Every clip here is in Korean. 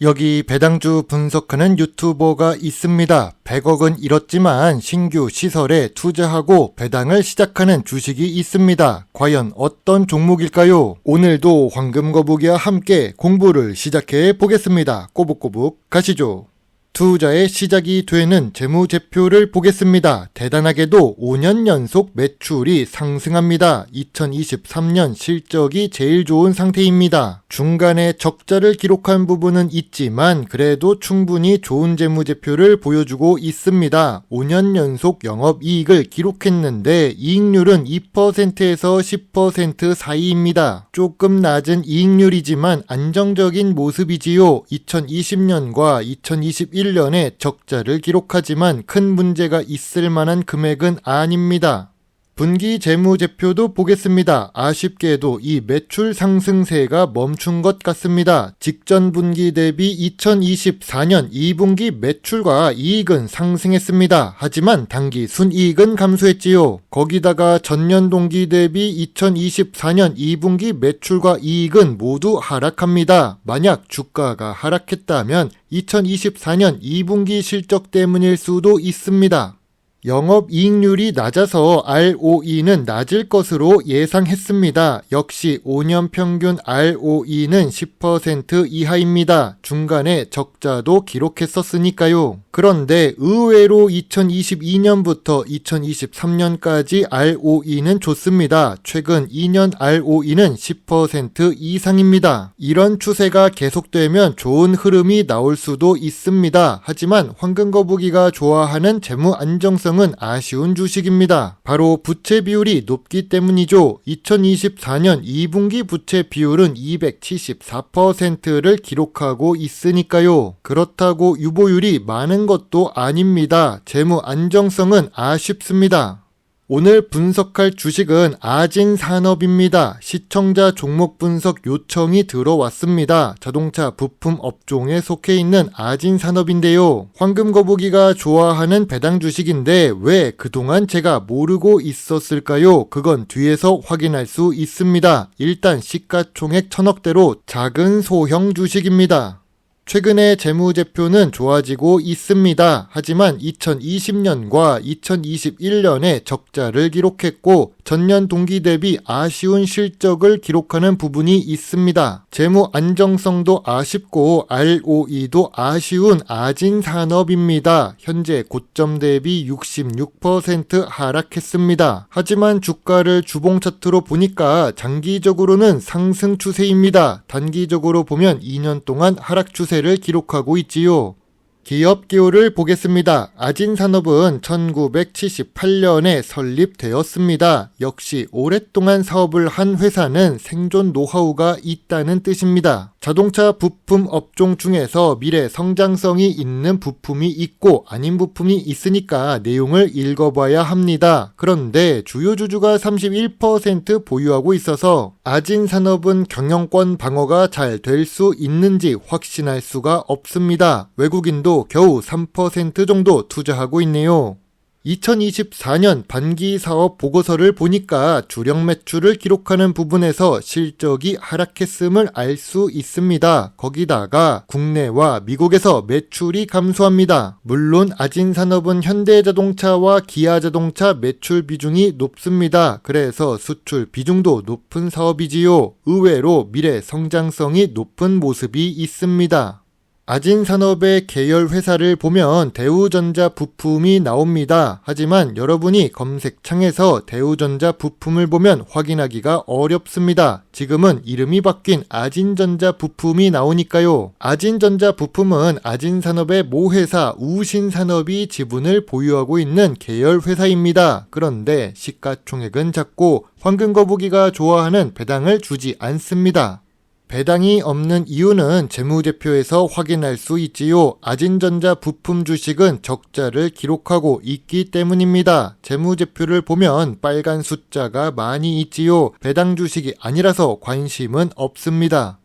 여기 배당주 분석하는 유튜버가 있습니다. 100억은 잃었지만 신규 시설에 투자하고 배당을 시작하는 주식이 있습니다. 과연 어떤 종목일까요? 오늘도 황금거북이와 함께 공부를 시작해 보겠습니다. 꼬북꼬북 가시죠. 투자의 시작이 되는 재무제표를 보겠습니다. 대단하게도 5년 연속 매출이 상승합니다. 2023년 실적이 제일 좋은 상태입니다. 중간에 적자를 기록한 부분은 있지만 그래도 충분히 좋은 재무제표를 보여주고 있습니다. 5년 연속 영업이익을 기록했는데 이익률은 2%에서 10% 사이입니다. 조금 낮은 이익률이지만 안정적인 모습이지요. 2020년과 2021년에 적자를 기록하지만 큰 문제가 있을 만한 금액은 아닙니다. 분기 재무제표도 보겠습니다. 아쉽게도 이 매출 상승세가 멈춘 것 같습니다. 직전 분기 대비 2024년 2분기 매출과 이익은 상승했습니다. 하지만 당기 순이익은 감소했지요. 거기다가 전년 동기 대비 2024년 2분기 매출과 이익은 모두 하락합니다. 만약 주가가 하락했다면 2024년 2분기 실적 때문일 수도 있습니다. 영업이익률이 낮아서 ROE는 낮을 것으로 예상했습니다. 역시 5년 평균 ROE는 10% 이하입니다. 중간에 적자도 기록했었으니까요. 그런데 의외로 2022년부터 2023년까지 ROE는 좋습니다. 최근 2년 ROE는 10% 이상입니다. 이런 추세가 계속되면 좋은 흐름이 나올 수도 있습니다. 하지만 황금거북이가 좋아하는 재무 안정성은 아쉬운 주식입니다. 바로 부채 비율이 높기 때문이죠. 2024년 2분기 부채 비율은 274%를 기록하고 있으니까요. 그렇다고 유보율이 많은 것도 아닙니다. 재무 안정성은 아쉽습니다. 오늘 분석할 주식은 아진산업입니다. 시청자 종목 분석 요청이 들어왔습니다. 자동차 부품 업종에 속해 있는 아진산업인데요. 황금거북이가 좋아하는 배당 주식인데 왜 그동안 제가 모르고 있었을까요? 그건 뒤에서 확인할 수 있습니다. 일단 시가총액 1000억대로 작은 소형 주식입니다. 최근에 재무제표는 좋아지고 있습니다. 하지만 2020년과 2021년에 적자를 기록했고 전년 동기 대비 아쉬운 실적을 기록하는 부분이 있습니다. 재무 안정성도 아쉽고 ROE도 아쉬운 아진산업입니다. 현재 고점 대비 66% 하락했습니다. 하지만 주가를 주봉 차트로 보니까 장기적으로는 상승 추세입니다. 단기적으로 보면 2년 동안 하락 추세를 기록하고 있지요. 기업 기호를 보겠습니다. 아진산업은 1978년에 설립되었습니다. 역시 오랫동안 사업을 한 회사는 생존 노하우가 있다는 뜻입니다. 자동차 부품 업종 중에서 미래 성장성이 있는 부품이 있고 아닌 부품이 있으니까 내용을 읽어봐야 합니다. 그런데 주요 주주가 31% 보유하고 있어서 아진산업은 경영권 방어가 잘 될 수 있는지 확신할 수가 없습니다. 외국인도 겨우 3% 정도 투자하고 있네요. 2024년 반기 사업 보고서를 보니까 주력 매출을 기록하는 부분에서 실적이 하락했음을 알 수 있습니다. 거기다가 국내와 미국에서 매출이 감소합니다. 물론 아진산업은 현대자동차와 기아자동차 매출 비중이 높습니다. 그래서 수출 비중도 높은 사업이지요. 의외로 미래 성장성이 높은 모습이 있습니다. 아진산업의 계열 회사를 보면 대우전자 부품이 나옵니다. 하지만 여러분이 검색창에서 대우전자 부품을 보면 확인하기가 어렵습니다. 지금은 이름이 바뀐 아진전자 부품이 나오니까요. 아진전자 부품은 아진산업의 모회사 우신산업이 지분을 보유하고 있는 계열 회사입니다. 그런데 시가총액은 작고 황금거북이가 좋아하는 배당을 주지 않습니다. 배당이 없는 이유는 재무제표에서 확인할 수 있지요. 아진전자 부품 주식은 적자를 기록하고 있기 때문입니다. 재무제표를 보면 빨간 숫자가 많이 있지요. 배당 주식이 아니라서 관심은 없습니다.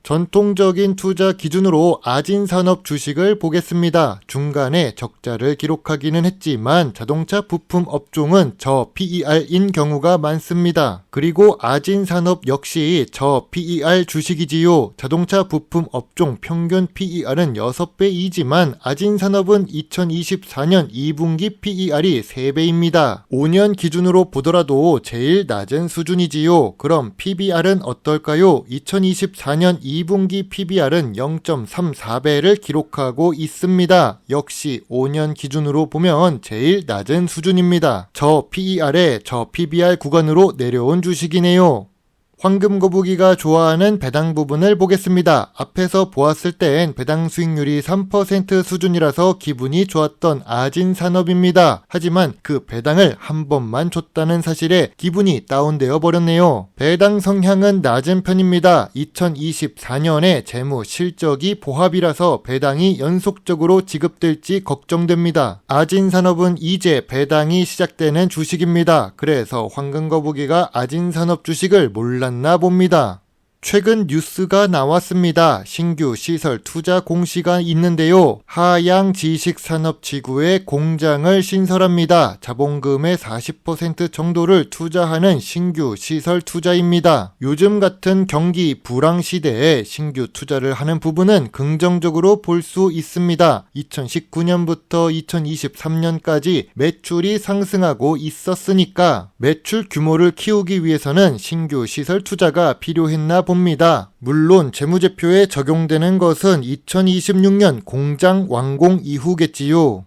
전통적인 투자 기준으로 아진산업 주식을 보겠습니다. 중간에 적자를 기록하기는 했지만 자동차 부품 업종은 저 PER인 경우가 많습니다. 그리고 아진산업 역시 저 PER 주식이지요. 자동차 부품 업종 평균 PER은 6배이지만 아진산업은 2024년 2분기 PER이 3배입니다. 5년 기준으로 보더라도 제일 낮은 수준이지요. 그럼 PBR은 어떨까요? 2024년 2분기 PBR은 0.34배를 기록하고 있습니다. 역시 5년 기준으로 보면 제일 낮은 수준입니다. 저 PER에 저 PBR 구간으로 내려온 주식이네요. 황금거북이가 좋아하는 배당 부분을 보겠습니다. 앞에서 보았을 땐 배당 수익률이 3% 수준이라서 기분이 좋았던 아진산업입니다. 하지만 그 배당을 한 번만 줬다는 사실에 기분이 다운되어 버렸네요. 배당 성향은 낮은 편입니다. 2024년에 재무 실적이 보합이라서 배당이 연속적으로 지급될지 걱정됩니다. 아진산업은 이제 배당이 시작되는 주식입니다. 그래서 황금거북이가 아진산업 주식을 몰랐나 봅니다. 최근 뉴스가 나왔습니다. 신규 시설 투자 공시가 있는데요. 하양지식산업지구에 공장을 신설합니다. 자본금의 40% 정도를 투자하는 신규 시설 투자입니다. 요즘 같은 경기 불황 시대에 신규 투자를 하는 부분은 긍정적으로 볼 수 있습니다. 2019년부터 2023년까지 매출이 상승하고 있었으니까 매출 규모를 키우기 위해서는 신규 시설 투자가 필요했나 봅니다. 물론 재무제표에 적용되는 것은 2026년 공장 완공 이후겠지요.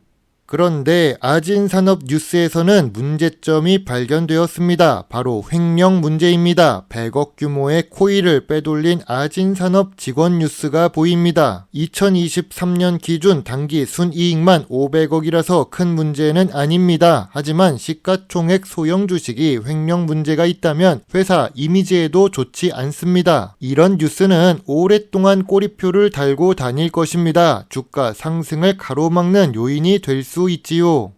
그런데 아진산업 뉴스에서는 문제점이 발견되었습니다. 바로 횡령 문제입니다. 100억 규모의 코이를 빼돌린 아진산업 직원 뉴스가 보입니다. 2023년 기준 당기 순이익만 500억이라서 큰 문제는 아닙니다. 하지만 시가총액 소형 주식이 횡령 문제가 있다면 회사 이미지에도 좋지 않습니다. 이런 뉴스는 오랫동안 꼬리표를 달고 다닐 것입니다. 주가 상승을 가로막는 요인이 될 수 있지요.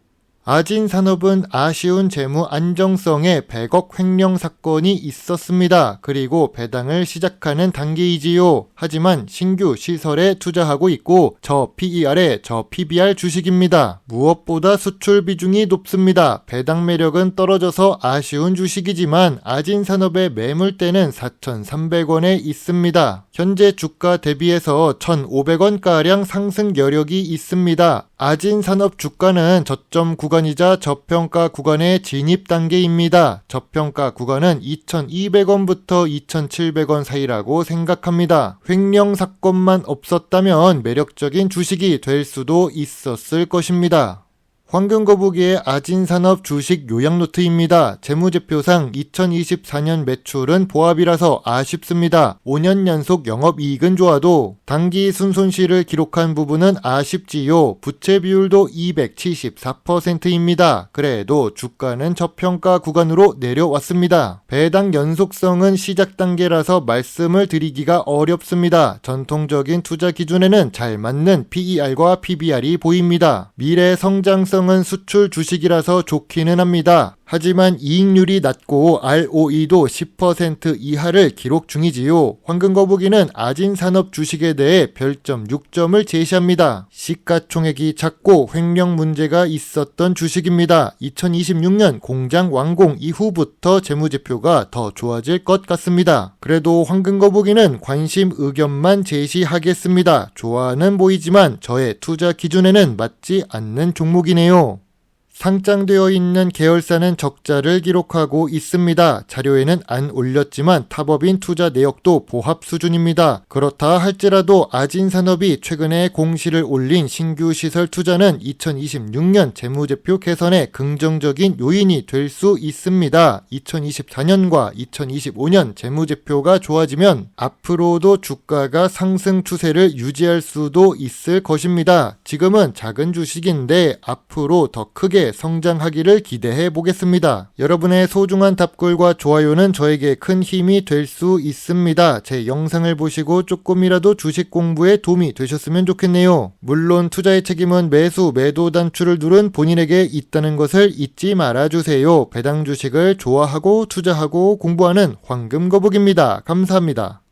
아진산업은 아쉬운 재무 안정성에 100억 횡령 사건이 있었습니다. 그리고 배당을 시작하는 단계이지요. 하지만 신규 시설에 투자하고 있고 저 PER에 저 PBR 주식입니다. 무엇보다 수출 비중이 높습니다. 배당 매력은 떨어져서 아쉬운 주식이지만 아진산업의 매물대는 4,300원에 있습니다. 현재 주가 대비해서 1,500원가량 상승 여력이 있습니다. 아진산업 주가는 저점 구간이자 저평가 구간의 진입 단계입니다. 저평가 구간은 2,200원부터 2,700원 사이라고 생각합니다. 횡령 사건만 없었다면 매력적인 주식이 될 수도 있었을 것입니다. 황금거북이의 아진산업 주식 요약노트입니다. 재무제표상 2024년 매출은 보합이라서 아쉽습니다. 5년 연속 영업이익은 좋아도 당기 순손실을 기록한 부분은 아쉽지요. 부채 비율도 274%입니다. 그래도 주가는 저평가 구간으로 내려왔습니다. 배당 연속성은 시작 단계라서 말씀을 드리기가 어렵습니다. 전통적인 투자 기준에는 잘 맞는 PER과 PBR이 보입니다. 미래 성장성 은 수출 주식이라서 좋기는 합니다. 하지만 이익률이 낮고 ROE도 10% 이하를 기록 중이지요. 황금거북이는 아진산업 주식에 대해 별점 6점을 제시합니다. 시가총액이 작고 횡령 문제가 있었던 주식입니다. 2026년 공장 완공 이후부터 재무제표가 더 좋아질 것 같습니다. 그래도 황금거북이는 관심 의견만 제시하겠습니다. 좋아는 보이지만 저의 투자 기준에는 맞지 않는 종목이네요. 상장되어 있는 계열사는 적자를 기록하고 있습니다. 자료에는 안 올렸지만 탑업인 투자 내역도 보합 수준입니다. 그렇다 할지라도 아진산업이 최근에 공시를 올린 신규 시설 투자는 2026년 재무제표 개선에 긍정적인 요인이 될 수 있습니다. 2024년과 2025년 재무제표가 좋아지면 앞으로도 주가가 상승 추세를 유지할 수도 있을 것입니다. 지금은 작은 주식인데 앞으로 더 크게 성장하기를 기대해 보겠습니다. 여러분의 소중한 답글과 좋아요는 저에게 큰 힘이 될 수 있습니다. 제 영상을 보시고 조금이라도 주식 공부에 도움이 되셨으면 좋겠네요. 물론 투자의 책임은 매수, 매도 단추를 누른 본인에게 있다는 것을 잊지 말아주세요. 배당 주식을 좋아하고 투자하고 공부하는 황금거북입니다. 감사합니다.